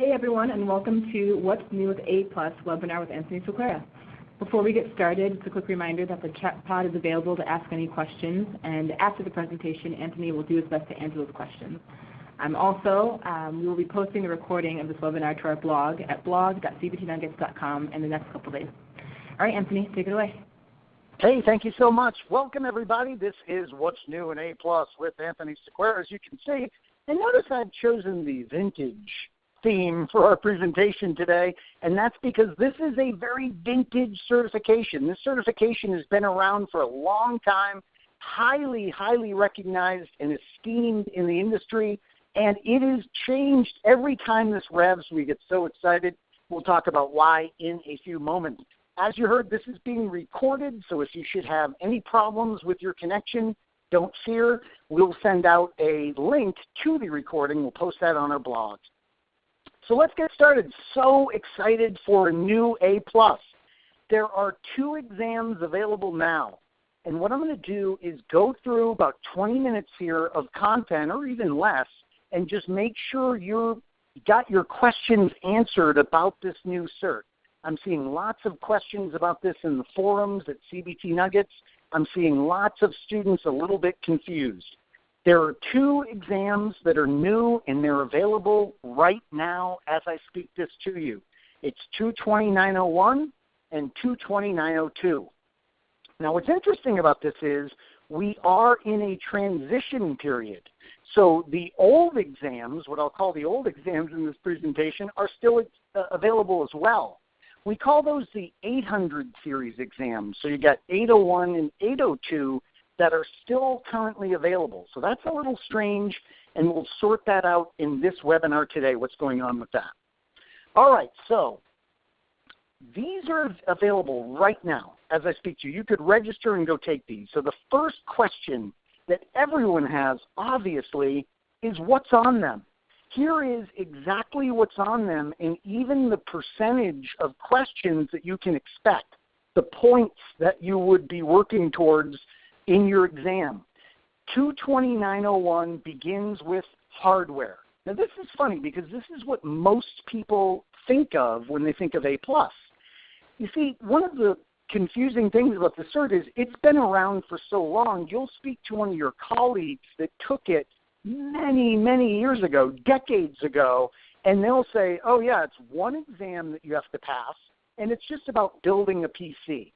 Hey everyone, and welcome to What's New with A+ webinar with Anthony Sequeira. Before we get started, just a quick reminder that the chat pod is available to ask any questions, and after the presentation, Anthony will do his best to answer those questions. We will be posting a recording of this webinar to our blog at blog.cbtnuggets.com in the next couple days. All right, Anthony, take it away. Hey, thank you so much. Welcome, everybody. This is What's New in A+ with Anthony Sequeira, as you can see. And notice I've chosen the vintage theme for our presentation today, and that's because this is a very vintage certification. This certification has been around for a long time, highly recognized and esteemed in the industry, and it has changed every time this revs. We get so excited. We'll talk about why in a few moments. As you heard, this is being recorded, so if you should have any problems with your connection, don't fear. We'll send out a link to the recording. We'll post that on our blog. So let's get started. So excited for a new A+. There are 2 exams available now. And what I'm going to do is go through about 20 minutes here of content, or even less, and just make sure you got your questions answered about this new cert. I'm seeing lots of questions about this in the forums at CBT Nuggets. I'm seeing lots of students a little bit confused. There are 2 exams that are new, and they're available right now as I speak this to you. It's 22901 and 22902. Now, what's interesting about this is we are in a transition period. So the old exams, what I'll call the old exams in this presentation, are still available as well. We call those the 800 series exams. So you got 801 and 802 that are still currently available. So that's a little strange, and we'll sort that out in this webinar today, what's going on with that. All right, so these are available right now as I speak to you. You could register and go take these. So the first question that everyone has, obviously, is what's on them. Here is exactly what's on them, and even the percentage of questions that you can expect, the points that you would be working towards in your exam. 22901 begins with hardware. Now this is funny because this is what most people think of when they think of A+. You see, one of the confusing things about the cert is it's been around for so long. You'll speak to one of your colleagues that took it many years ago, decades ago, and they'll say, oh yeah, it's one exam that you have to pass, and it's just about building a PC.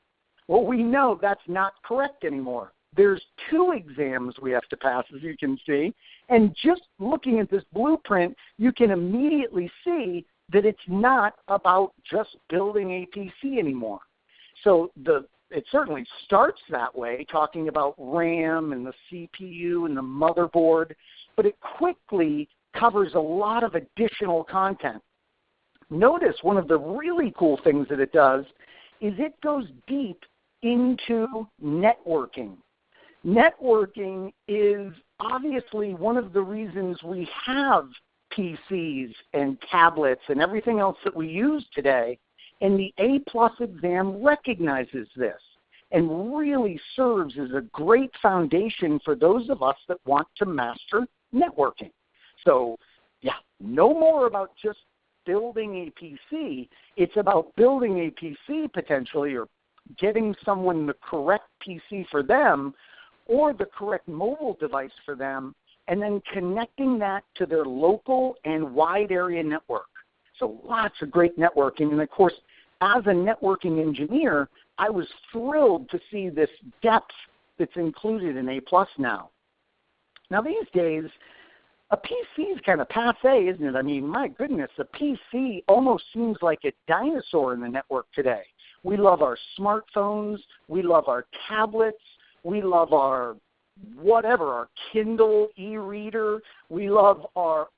Well, we know that's not correct anymore. There's 2 exams we have to pass, as you can see, and just looking at this blueprint, you can immediately see that it's not about just building a PC anymore. So it certainly starts that way, talking about RAM and the CPU and the motherboard, but it quickly covers a lot of additional content. Notice one of the really cool things that it does is it goes deep into networking. Networking is obviously one of the reasons we have PCs and tablets and everything else that we use today, and the A+ exam recognizes this and really serves as a great foundation for those of us that want to master networking. So, yeah, no more about just building a PC. It's about building a PC potentially, or getting someone the correct PC for them or the correct mobile device for them, and then connecting that to their local and wide area network. So lots of great networking. And of course, as a networking engineer, I was thrilled to see this depth that's included in A+ now. Now these days, a PC is kind of passé, isn't it? I mean, my goodness, a PC almost seems like a dinosaur in the network today. We love our smartphones. We love our tablets. We love our whatever, our Kindle e-reader. We love our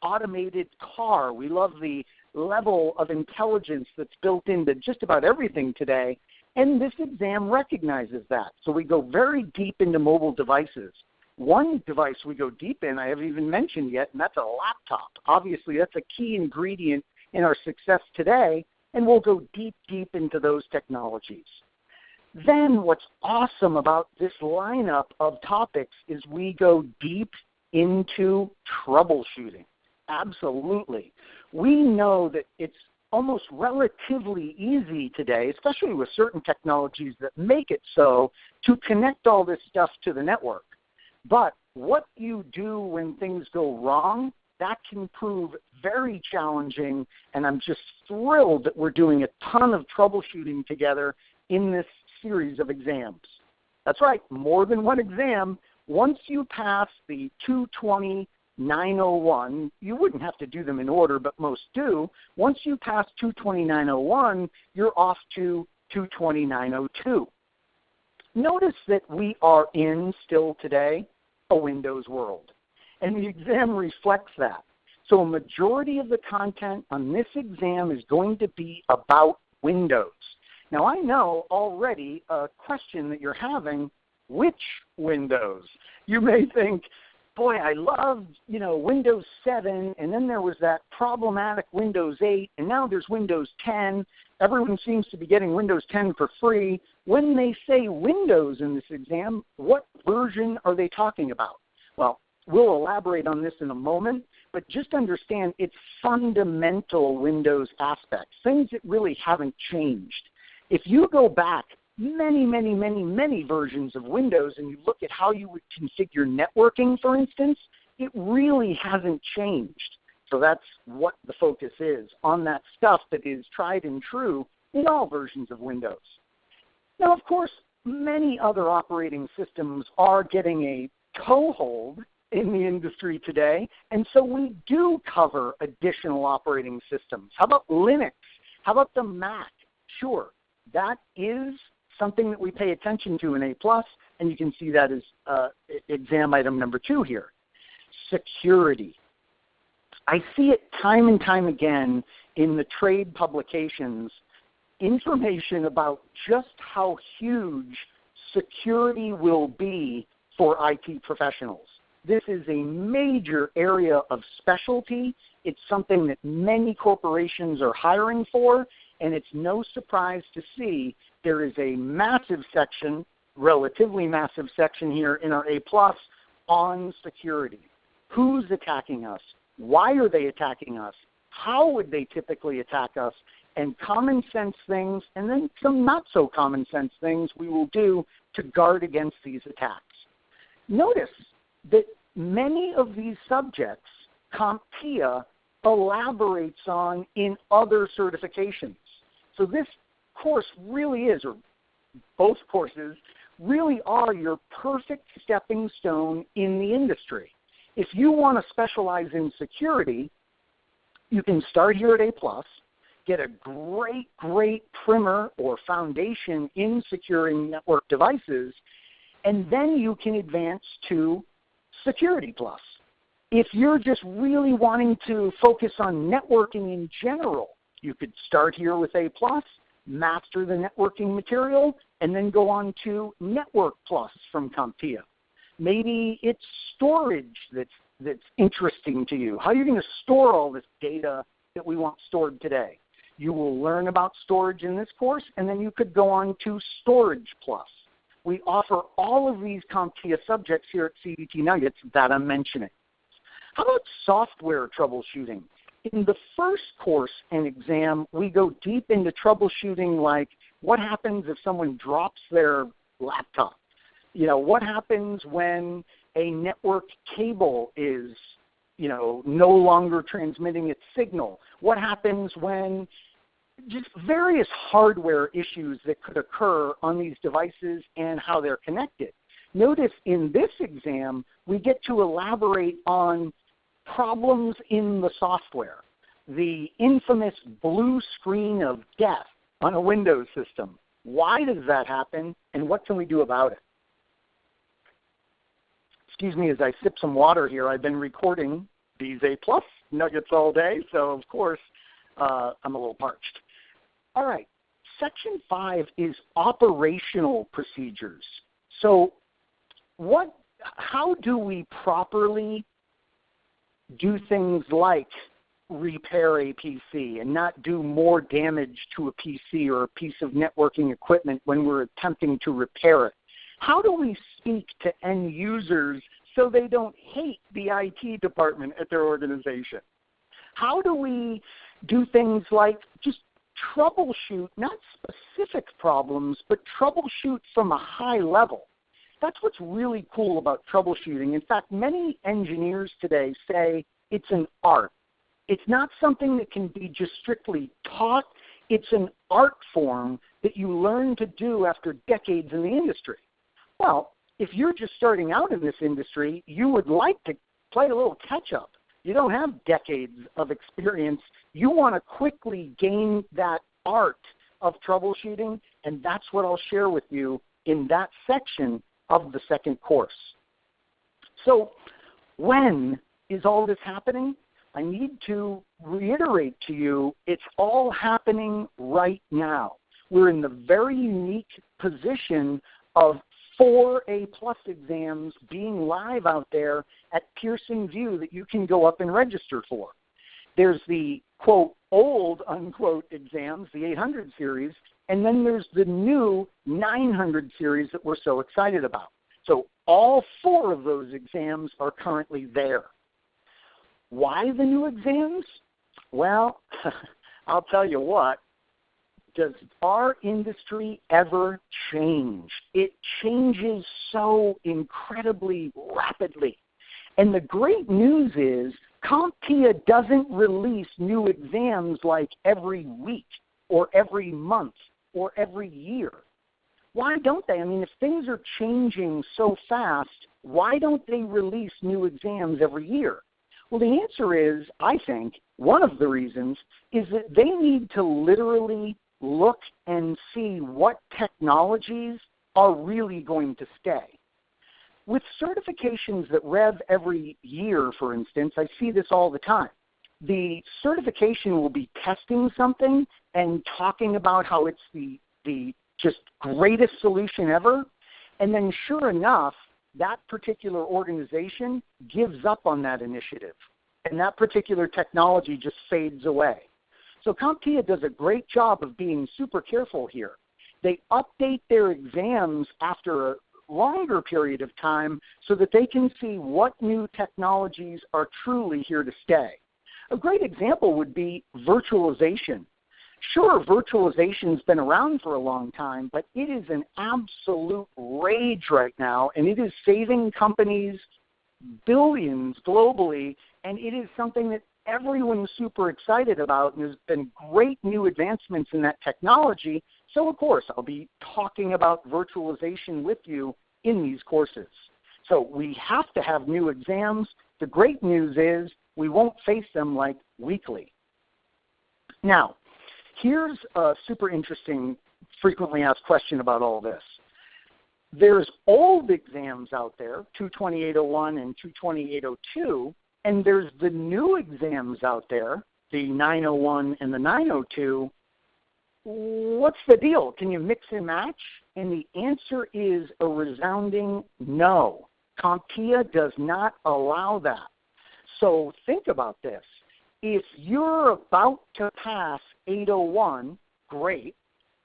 automated car. We love the level of intelligence that's built into just about everything today, and this exam recognizes that. So we go very deep into mobile devices. One device we go deep in I haven't even mentioned yet, and that's a laptop. Obviously, that's a key ingredient in our success today, and we'll go deep into those technologies. Then what's awesome about this lineup of topics is we go deep into troubleshooting. Absolutely. We know that it's almost relatively easy today, especially with certain technologies that make it so, to connect all this stuff to the network. But what you do when things go wrong, that can prove very challenging, and I'm just thrilled that we're doing a ton of troubleshooting together in this series of exams. That's right, more than one exam. Once you pass the 220 901, you wouldn't have to do them in order, but most do. Once you pass 220 901, you're off to 220 902. Notice that we are in, still today, a Windows world, and the exam reflects that. So a majority of the content on this exam is going to be about Windows. Now I know already a question that you're having, which Windows? You may think, boy, I loved, Windows 7, and then there was that problematic Windows 8, and now there's Windows 10. Everyone seems to be getting Windows 10 for free. When they say Windows in this exam, what version are they talking about? Well, we'll elaborate on this in a moment, but just understand its fundamental Windows aspects, things that really haven't changed. If you go back many versions of Windows and you look at how you would configure networking, for instance, it really hasn't changed. So that's what the focus is, on that stuff that is tried and true in all versions of Windows. Now, of course, many other operating systems are getting a toehold in the industry today, and so we do cover additional operating systems. How about Linux? How about the Mac? Sure, that is something that we pay attention to in A+, and you can see that as exam item number 2 here. Security. I see it time and time again in the trade publications, information about just how huge security will be for IT professionals. This is a major area of specialty. It's something that many corporations are hiring for, and it's no surprise to see there is a massive section, relatively massive section here in our A+, on security. Who's attacking us? Why are they attacking us? How would they typically attack us? And common sense things, and then some not so common sense things we will do to guard against these attacks. Notice that many of these subjects CompTIA elaborates on in other certifications. So this course really is, or both courses, really are your perfect stepping stone in the industry. If you want to specialize in security, you can start here at A+, get a great primer or foundation in securing network devices, and then you can advance to Security Plus. If you're just really wanting to focus on networking in general, you could start here with A+, master the networking material, and then go on to Network Plus from CompTIA. Maybe it's storage that's interesting to you. How are you going to store all this data that we want stored today? You will learn about storage in this course, and then you could go on to Storage Plus. We offer all of these CompTIA subjects here at CDT Nuggets that I'm mentioning. How about software troubleshooting? In the first course and exam, we go deep into troubleshooting, like what happens if someone drops their laptop? What happens when a network cable is, no longer transmitting its signal? What happens when just various hardware issues that could occur on these devices and how they're connected? Notice in this exam, we get to elaborate on problems in the software, the infamous blue screen of death on a Windows system. Why does that happen, and what can we do about it? Excuse me as I sip some water here. I've been recording these A+ nuggets all day, so of course I'm a little parched. All right, Section 5 is operational procedures. So how do we properly do things like repair a PC and not do more damage to a PC or a piece of networking equipment when we're attempting to repair it? How do we speak to end users so they don't hate the IT department at their organization? How do we do things like just troubleshoot, not specific problems, but troubleshoot from a high level? That's what's really cool about troubleshooting. In fact, many engineers today say it's an art. It's not something that can be just strictly taught. It's an art form that you learn to do after decades in the industry. Well, if you're just starting out in this industry, you would like to play a little catch-up. You don't have decades of experience. You want to quickly gain that art of troubleshooting, and that's what I'll share with you in that section of the second course. So when is all this happening? I need to reiterate to you, it's all happening right now. We're in the very unique position of 4 A+ exams being live out there at Pearson VUE that you can go up and register for. There's the, quote, old, unquote, exams, the 800 series, and then there's the new 900 series that we're so excited about. So all 4 of those exams are currently there. Why the new exams? Well, I'll tell you what. Does our industry ever change? It changes so incredibly rapidly. And the great news is CompTIA doesn't release new exams like every week or every month or every year. Why don't they? I mean, if things are changing so fast, why don't they release new exams every year? Well, the answer is, I think, one of the reasons is that they need to literally look and see what technologies are really going to stay. With certifications that rev every year, for instance, I see this all the time. The certification will be testing something and talking about how it's the just greatest solution ever, and then sure enough, that particular organization gives up on that initiative, and that particular technology just fades away. So CompTIA does a great job of being super careful here. They update their exams after a longer period of time so that they can see what new technologies are truly here to stay. A great example would be virtualization. Sure, virtualization's been around for a long time, but it is an absolute rage right now, and it is saving companies billions globally, and it is something that everyone's super excited about, and there's been great new advancements in that technology. So, of course, I'll be talking about virtualization with you in these courses. So we have to have new exams. The great news is we won't face them like weekly. Now, here's a super interesting, frequently asked question about all this. There's old exams out there, 22801 and 22802, and there's the new exams out there, the 901 and the 902. What's the deal? Can you mix and match? And the answer is a resounding no. CompTIA does not allow that. So think about this. If you're about to pass 801, great.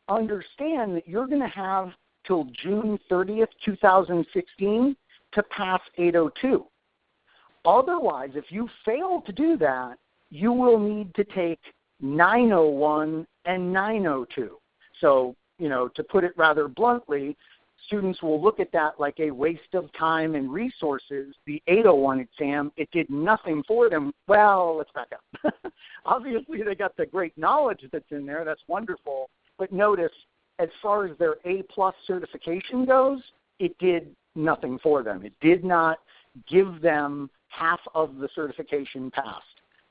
Understand that you're going to have till June 30th, 2016 to pass 802. Otherwise, if you fail to do that, you will need to take 901 and 902. So, to put it rather bluntly, students will look at that like a waste of time and resources. The 801 exam, it did nothing for them. Well, let's back up. Obviously, they got the great knowledge that's in there. That's wonderful. But notice, as far as their A+ certification goes, it did nothing for them. It did not give them half of the certification passed.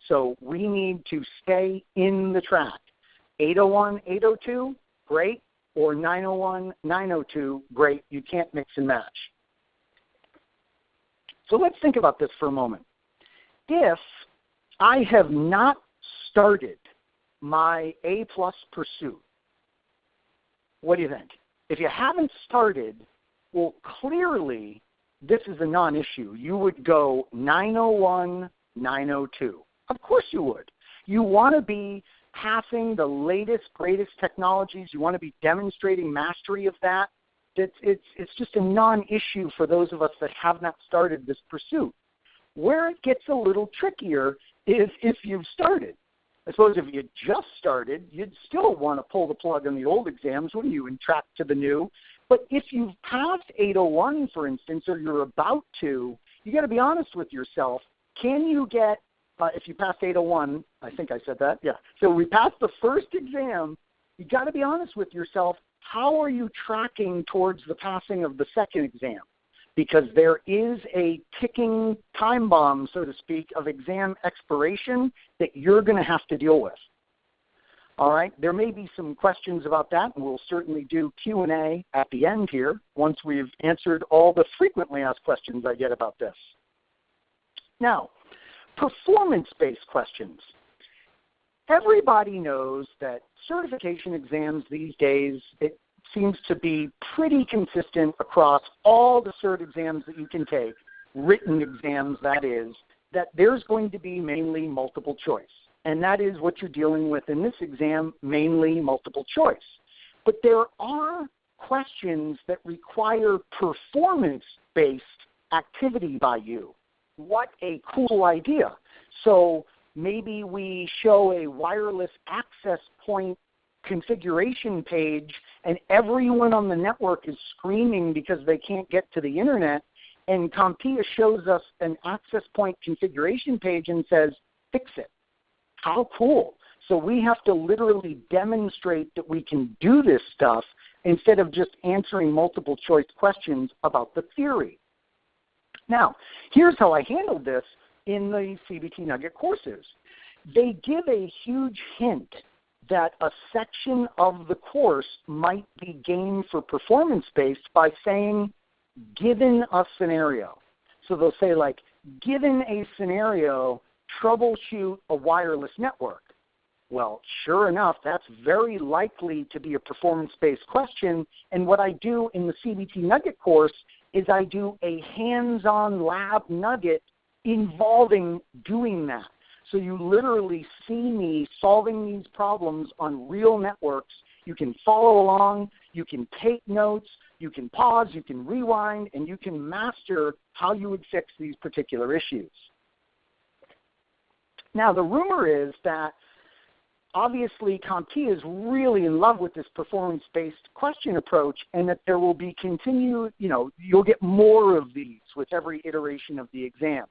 So we need to stay in the track. 801, 802, great. Or 901, 902, great. You can't mix and match. So let's think about this for a moment. If I have not started my A+ pursuit, what do you think? If you haven't started, well, clearly this is a non-issue. You would go 901, 902. Of course you would. You want to be passing the latest, greatest technologies. You want to be demonstrating mastery of that. It's just a non-issue for those of us that have not started this pursuit. Where it gets a little trickier is if you've started. I suppose if you just started, you'd still want to pull the plug on the old exams, wouldn't you, and track to the new. But if you've passed 801, for instance, or you're about to, you got to be honest with yourself. Can you get, if you passed 801, I think I said that, yeah. So we passed the first exam. You got to be honest with yourself. How are you tracking towards the passing of the second exam? Because there is a ticking time bomb, so to speak, of exam expiration that you're going to have to deal with. All right, there may be some questions about that, and we'll certainly do Q&A at the end here once we've answered all the frequently asked questions I get about this. Now, performance-based questions. Everybody knows that certification exams these days, it seems to be pretty consistent across all the cert exams that you can take, written exams that is, that there's going to be mainly multiple choice. And that is what you're dealing with in this exam, mainly multiple choice. But there are questions that require performance-based activity by you. What a cool idea. So maybe we show a wireless access point configuration page and everyone on the network is screaming because they can't get to the internet, and CompTIA shows us an access point configuration page and says, fix it. How cool. So we have to literally demonstrate that we can do this stuff instead of just answering multiple choice questions about the theory. Now, here's how I handled this in the CBT Nugget courses. They give a huge hint that a section of the course might be gained for performance-based by saying, given a scenario. So they'll say, like, given a scenario, troubleshoot a wireless network. Well, sure enough, that's very likely to be a performance-based question. And what I do in the CBT Nugget course is I do a hands-on lab nugget involving doing that. So you literally see me solving these problems on real networks. You can follow along, you can take notes, you can pause, you can rewind, and you can master how you would fix these particular issues. Now, the rumor is that obviously CompTIA is really in love with this performance-based question approach, and that there will be continued, you'll get more of these with every iteration of the exam.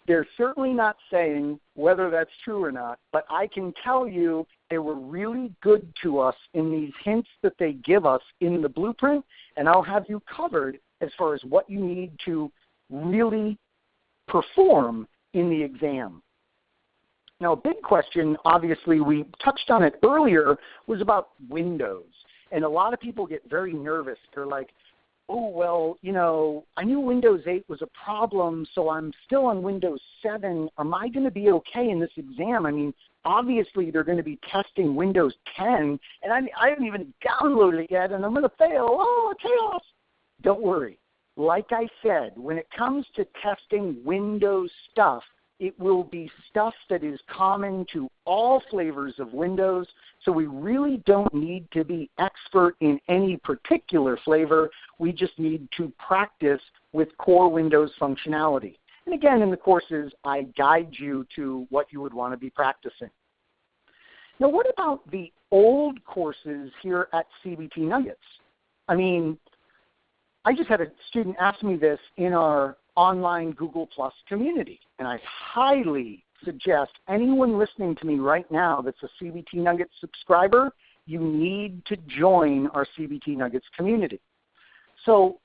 They're certainly not saying whether that's true or not, but I can tell you they were really good to us in these hints that they give us in the blueprint, and I'll have you covered as far as what you need to really perform in the exam. Now, a big question, obviously we touched on it earlier, was about Windows. And a lot of people get very nervous. They're like, oh, well, I knew Windows 8 was a problem, so I'm still on Windows 7. Am I going to be okay in this exam? I mean, obviously they're going to be testing Windows 10, and I haven't even downloaded it yet, and I'm going to fail. Oh, chaos. Don't worry. Like I said, when it comes to testing Windows stuff, it will be stuff that is common to all flavors of Windows, so we really don't need to be expert in any particular flavor. We just need to practice with core Windows functionality. And again, in the courses, I guide you to what you would want to be practicing. Now, what about the old courses here at CBT Nuggets? I mean, I just had a student ask me this in our online Google Plus community, and I highly suggest anyone listening to me right now that's a CBT Nuggets subscriber, you need to join our CBT Nuggets community. So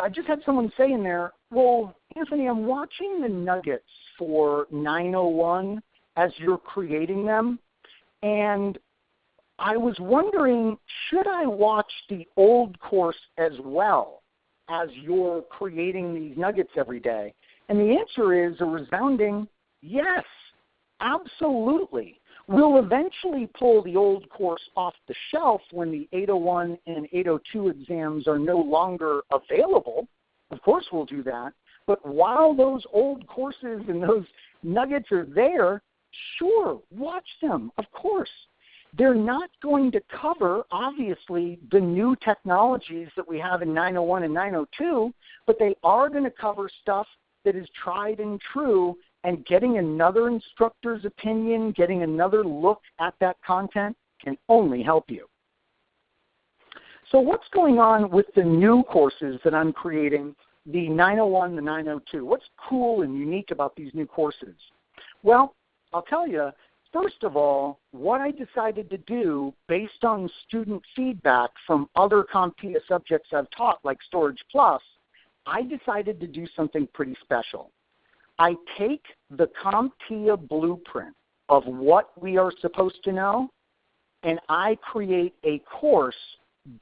I just had someone say in there, well, Anthony, I'm watching the Nuggets for 901 as you're creating them, and I was wondering, should I watch the old course as well as you're creating these nuggets every day? And the answer is a resounding yes, absolutely. We'll eventually pull the old course off the shelf when the 801 and 802 exams are no longer available. Of course we'll do that. But while those old courses and those nuggets are there, sure, watch them, of course. They're not going to cover, obviously, the new technologies that we have in 901 and 902, but they are going to cover stuff that is tried and true, and getting another instructor's opinion, getting another look at that content can only help you. So what's going on with the new courses that I'm creating, the 901, the 902? What's cool and unique about these new courses? Well, I'll tell you, first of all, what I decided to do based on student feedback from other CompTIA subjects I've taught, like Storage Plus, I decided to do something pretty special. I take the CompTIA blueprint of what we are supposed to know, and I create a course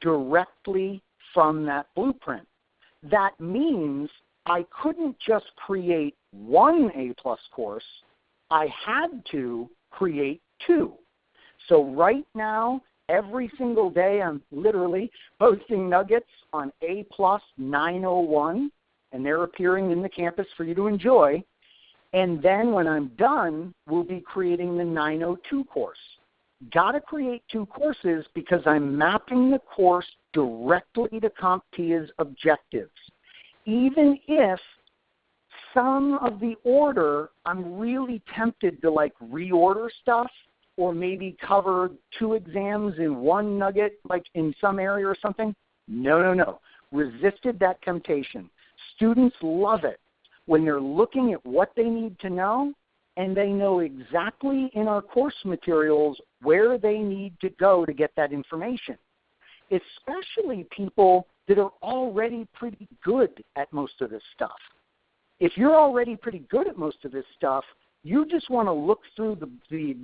directly from that blueprint. That means I couldn't just create one A-plus course. I had to create two. So right now, every single day, I'm literally posting nuggets on A-plus 901, and they're appearing in the campus for you to enjoy. And then when I'm done, we'll be creating the 902 course. Got to create two courses because I'm mapping the course directly to CompTIA's objectives. Even if some of the order, I'm really tempted to like reorder stuff or maybe cover two exams in one nugget, like in some area or something. No. Resisted that temptation. Students love it when they're looking at what they need to know, and they know exactly in our course materials where they need to go to get that information, especially people that are already pretty good at most of this stuff. If you're already pretty good at most of this stuff, you just want to look through the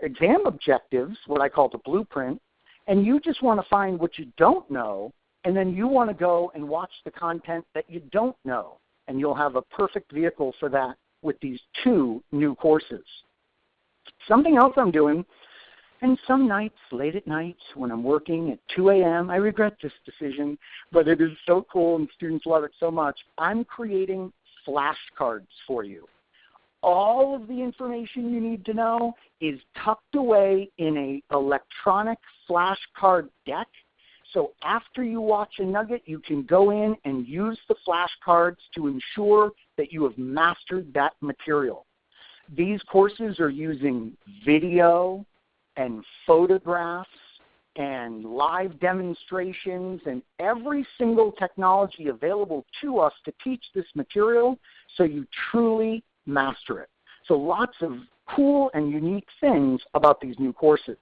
exam objectives, what I call the blueprint, and you just want to find what you don't know, and then you want to go and watch the content that you don't know, and you'll have a perfect vehicle for that with these two new courses. Something else I'm doing, and some nights, late at night, when I'm working at 2 a.m., I regret this decision, but it is so cool and students love it so much, I'm creating flashcards for you. All of the information you need to know is tucked away in an electronic flashcard deck. So after you watch a nugget, you can go in and use the flashcards to ensure that you have mastered that material. These courses are using video and photographs and live demonstrations and every single technology available to us to teach this material so you truly master it. So lots of cool and unique things about these new courses.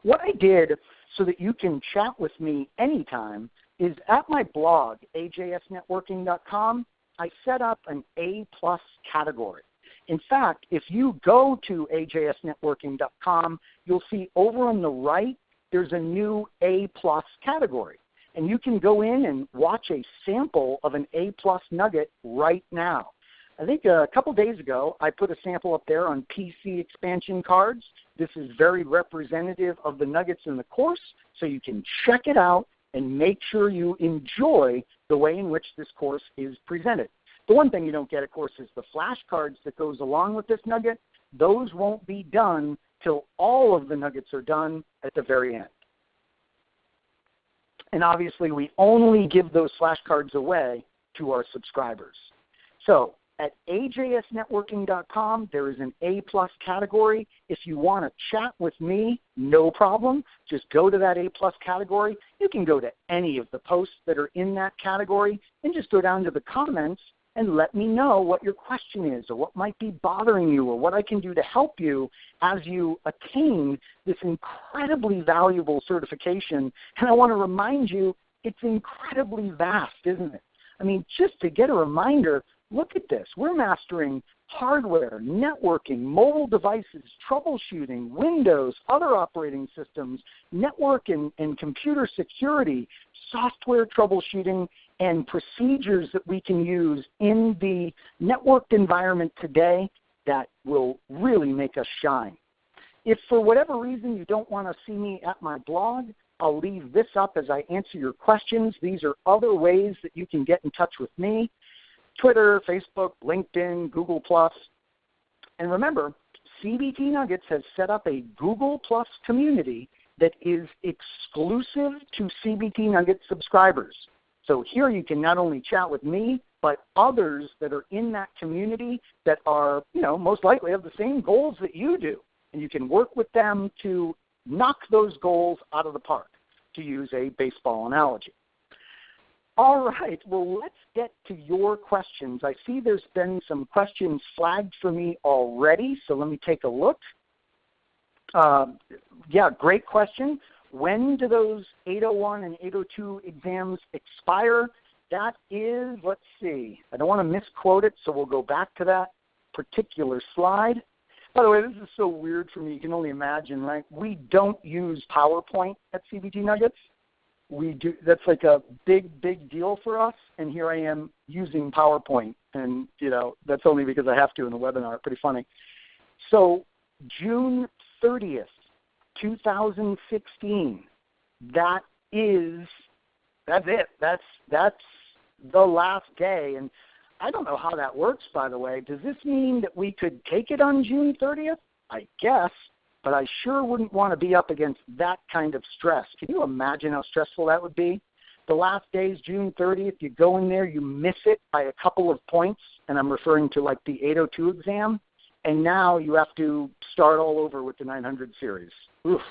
What I did so that you can chat with me anytime is at my blog, ajsnetworking.com, I set up an A-plus category. In fact, if you go to ajsnetworking.com, you'll see over on the right, there's a new A-plus category. And you can go in and watch a sample of an A-plus nugget right now. I think a couple days ago, I put a sample up there on PC expansion cards. This is very representative of the nuggets in the course, so you can check it out and make sure you enjoy the way in which this course is presented. The one thing you don't get, of course, is the flashcards that goes along with this nugget. Those won't be done till all of the nuggets are done at the very end. And obviously, we only give those flashcards away to our subscribers. So at ajsnetworking.com, there is an A-plus category. If you want to chat with me, no problem. Just go to that A-plus category. You can go to any of the posts that are in that category and just go down to the comments and let me know what your question is or what might be bothering you or what I can do to help you as you attain this incredibly valuable certification. And I want to remind you, it's incredibly vast, isn't it? I mean, just to get a reminder, look at this. We're mastering hardware, networking, mobile devices, troubleshooting, Windows, other operating systems, network and computer security, software troubleshooting, and procedures that we can use in the networked environment today that will really make us shine. If for whatever reason you don't want to see me at my blog, I'll leave this up as I answer your questions. These are other ways that you can get in touch with me: Twitter, Facebook, LinkedIn, Google+. And remember, CBT Nuggets has set up a Google Plus community that is exclusive to CBT Nuggets subscribers. So here you can not only chat with me, but others that are in that community that are, most likely have the same goals that you do. And you can work with them to knock those goals out of the park, to use a baseball analogy. All right, well, let's get to your questions. I see there's been some questions flagged for me already, so let me take a look. Yeah, great question. When do those 801 and 802 exams expire? That is, let's see, I don't want to misquote it, so we'll go back to that particular slide. By the way, this is so weird for me. You can only imagine, right? We don't use PowerPoint at CBT Nuggets. We do. That's like a big, big deal for us, and here I am using PowerPoint, and, that's only because I have to in the webinar. Pretty funny. So June 30th, 2016, that's it. That's the last day, and I don't know how that works, by the way. Does this mean that we could take it on June 30th? I guess, but I sure wouldn't want to be up against that kind of stress. Can you imagine how stressful that would be? The last day is June 30th. You go in there, you miss it by a couple of points, and I'm referring to like the 802 exam, and now you have to start all over with the 900 series. Oof.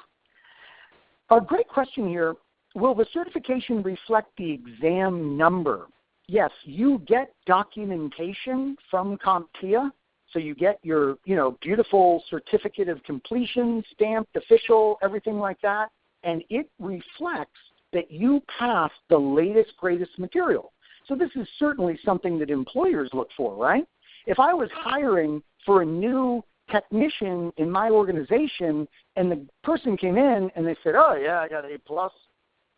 A great question here. Will the certification reflect the exam number? Yes, you get documentation from CompTIA, so you get your, beautiful certificate of completion, stamped, official, everything like that, and it reflects that you passed the latest, greatest material. So this is certainly something that employers look for, right? If I was hiring for a new technician in my organization and the person came in and they said, oh, yeah, I got A+.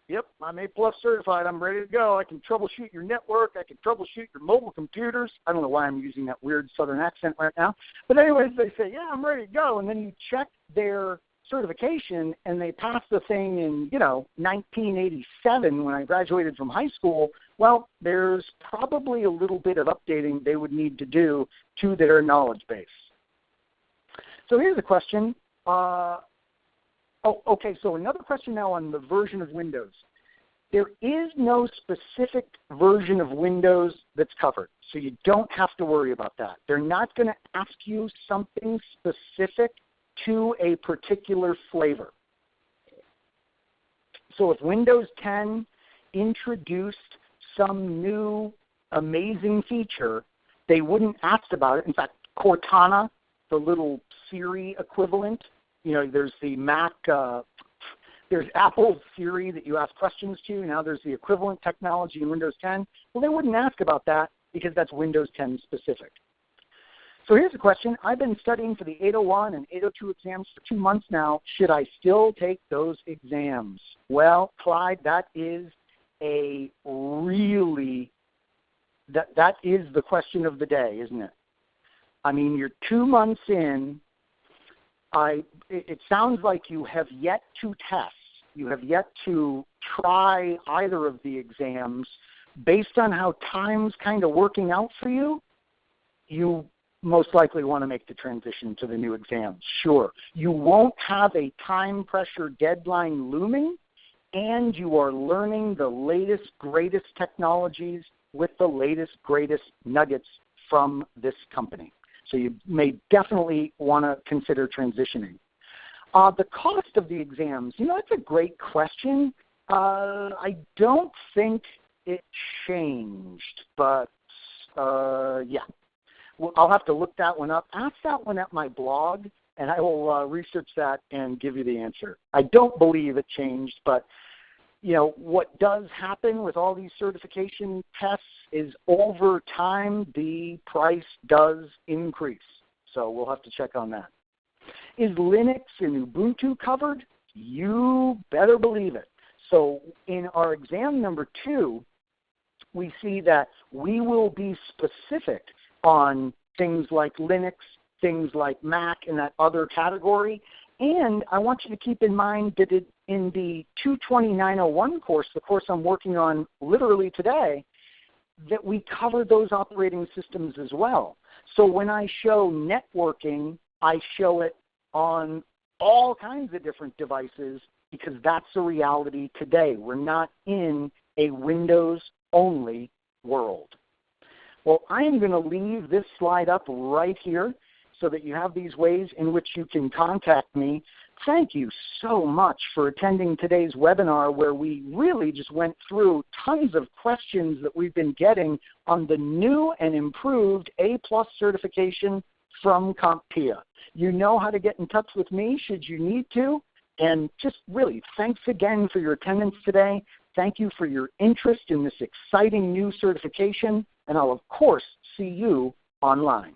Yep, I'm A+ certified. I'm ready to go. I can troubleshoot your network. I can troubleshoot your mobile computers. I don't know why I'm using that weird southern accent right now. But anyways, they say, yeah, I'm ready to go. And then you check their certification, and they passed the thing in, 1987 when I graduated from high school. Well, there's probably a little bit of updating they would need to do to their knowledge base. So here's a question. Okay, so another question now on the version of Windows. There is no specific version of Windows that's covered, so you don't have to worry about that. They're not going to ask you something specific to a particular flavor. So if Windows 10 introduced some new amazing feature, they wouldn't ask about it. In fact, Cortana, the little Siri equivalent, there's the Mac, there's Apple's Siri that you ask questions to. Now there's the equivalent technology in Windows 10. Well, they wouldn't ask about that because that's Windows 10 specific. So here's a question. I've been studying for the 801 and 802 exams for 2 months now. Should I still take those exams? Well, Clyde, that is a really, that is the question of the day, isn't it? I mean, you're 2 months in. It sounds like you have yet to test. You have yet to try either of the exams. Based on how time's kind of working out for you, you most likely want to make the transition to the new exams. Sure. You won't have a time pressure deadline looming, and you are learning the latest, greatest technologies with the latest, greatest nuggets from this company. So you may definitely want to consider transitioning. The cost of the exams, that's a great question. I don't think it changed, but yeah. Well, I'll have to look that one up. Ask that one at my blog, and I will research that and give you the answer. I don't believe it changed, but what does happen with all these certification tests is over time the price does increase. So we'll have to check on that. Is Linux and Ubuntu covered? You better believe it. So in our exam number 2, we see that we will be specific on things like Linux, things like Mac, and that other category. And I want you to keep in mind that in the 22901 course, the course I'm working on literally today, that we cover those operating systems as well. So when I show networking I show it on all kinds of different devices because that's the reality today. We're not in a Windows-only world. Well, I am going to leave this slide up right here so that you have these ways in which you can contact me. Thank you so much for attending today's webinar where we really just went through tons of questions that we've been getting on the new and improved A+ certification from CompTIA. You know how to get in touch with me should you need to. And just really, thanks again for your attendance today. Thank you for your interest in this exciting new certification. And I'll, of course, see you online.